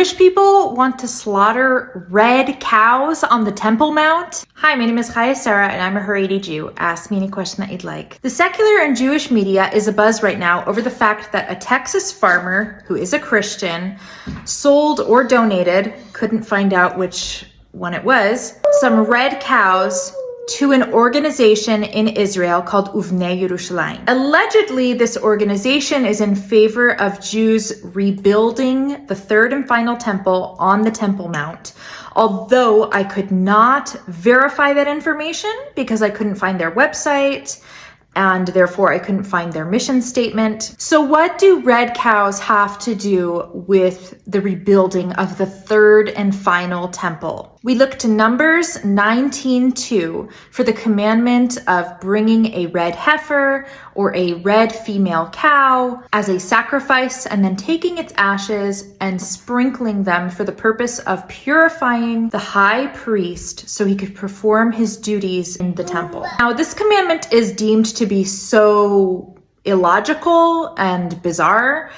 Jewish people want to slaughter red cows on the Temple Mount? Hi, my name is Chaya Sarah and I'm a Haredi Jew. Ask me any question that you'd like. The secular and Jewish media is abuzz right now over the fact that a Texas farmer who is a Christian sold or donated, couldn't find out which one it was, some red cows to an organization in Israel called Uvnei Yerushalayim. Allegedly, this organization is in favor of Jews rebuilding the third and final temple on the Temple Mount. Although I could not verify that information because I couldn't find their website and therefore I couldn't find their mission statement. So what do red cows have to do with the rebuilding of the third and final temple? We look to Numbers 19:2 for the commandment of bringing a red heifer or a red female cow as a sacrifice and then taking its ashes and sprinkling them for the purpose of purifying the high priest so he could perform his duties in the temple. Now, this commandment is deemed to be so illogical and bizarre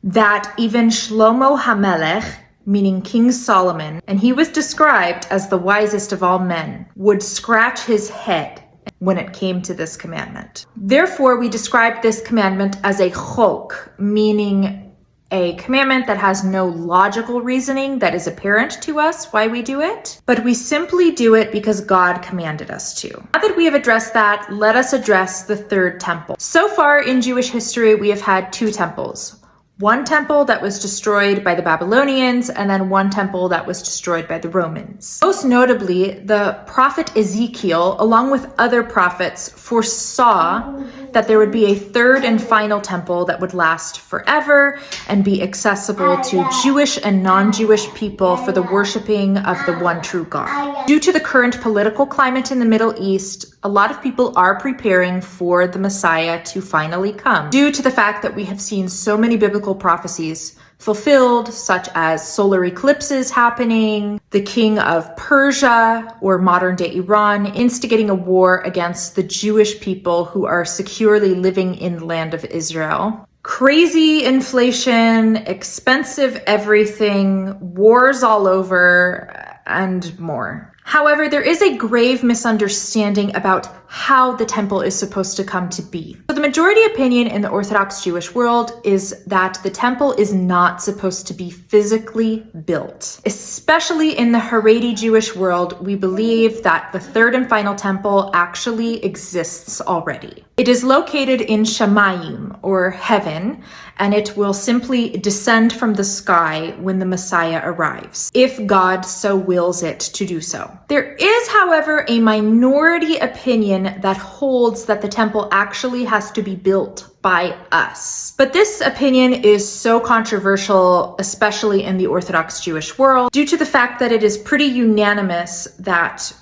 that even Shlomo HaMelech, meaning King Solomon, and he was described as the wisest of all men, would scratch his head when it came to this commandment. Therefore, we describe this commandment as a chok, meaning a commandment that has no logical reasoning that is apparent to us why we do it, but we simply do it because God commanded us to. Now that we have addressed that, let us address the third temple. So far in Jewish history, we have had two temples. One temple that was destroyed by the Babylonians, and then one temple that was destroyed by the Romans. Most notably, the prophet Ezekiel, along with other prophets, foresaw that there would be a third and final temple that would last forever and be accessible to Jewish and non-Jewish people for the worshiping of the one true God. Due to the current political climate in the Middle East, a lot of people are preparing for the Messiah to finally come, due to the fact that we have seen so many biblical prophecies fulfilled, such as solar eclipses happening, the king of Persia or modern day Iran instigating a war against the Jewish people who are securely living in the land of Israel. Crazy inflation, expensive everything, wars all over, and more. However, there is a grave misunderstanding about how the temple is supposed to come to be. So the majority opinion in the Orthodox Jewish world is that the temple is not supposed to be physically built. Especially in the Haredi Jewish world, we believe that the third and final temple actually exists already. It is located in Shamayim, or heaven, and it will simply descend from the sky when the Messiah arrives, if God so wills it to do so. There is, however, a minority opinion that holds that the temple actually has to be built by us. But this opinion is so controversial, especially in the Orthodox Jewish world, due to the fact that it is pretty unanimous that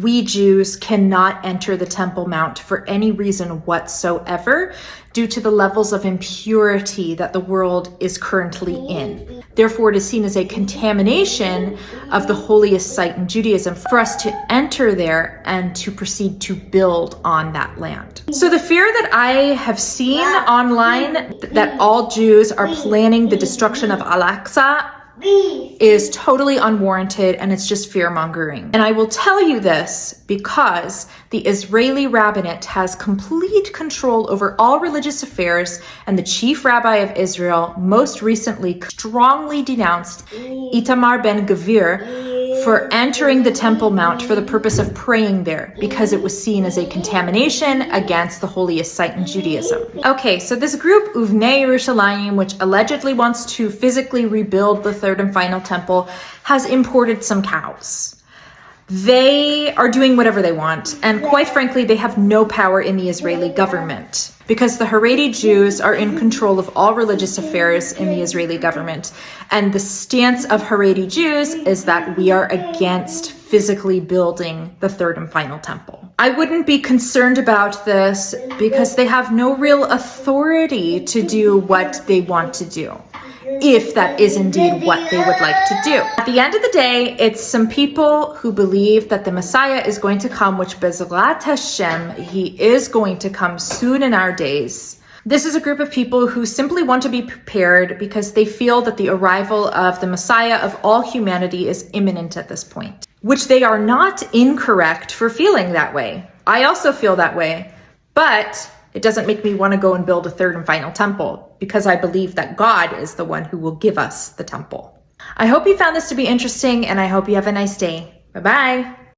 we Jews cannot enter the Temple Mount for any reason whatsoever due to the levels of impurity that the world is currently in. Therefore, it is seen as a contamination of the holiest site in Judaism for us to enter there and to proceed to build on that land. So the fear that I have seen online that all Jews are planning the destruction of Al-Aqsa is totally unwarranted, and it's just fear-mongering. And I will tell you this because the Israeli rabbinate has complete control over all religious affairs, and the chief rabbi of Israel most recently strongly denounced Itamar Ben-Gvir for entering the Temple Mount for the purpose of praying there because it was seen as a contamination against the holiest site in Judaism. Okay, so this group, Uvnei Yerushalayim, which allegedly wants to physically rebuild the third and final temple, has imported some cows. They are doing whatever they want, and quite frankly, they have no power in the Israeli government because the Haredi Jews are in control of all religious affairs in the Israeli government. And the stance of Haredi Jews is that we are against physically building the third and final temple. I wouldn't be concerned about this because they have no real authority to do what they want to do, if that is indeed what they would like to do. At the end of the day, it's some people who believe that the Messiah is going to come, which Bezrat Hashem, he is going to come soon in our days. This is a group of people who simply want to be prepared because they feel that the arrival of the Messiah of all humanity is imminent at this point, which they are not incorrect for feeling that way. I also feel that way, but it doesn't make me want to go and build a third and final temple because I believe that God is the one who will give us the temple. I hope you found this to be interesting, and I hope you have a nice day. Bye-bye.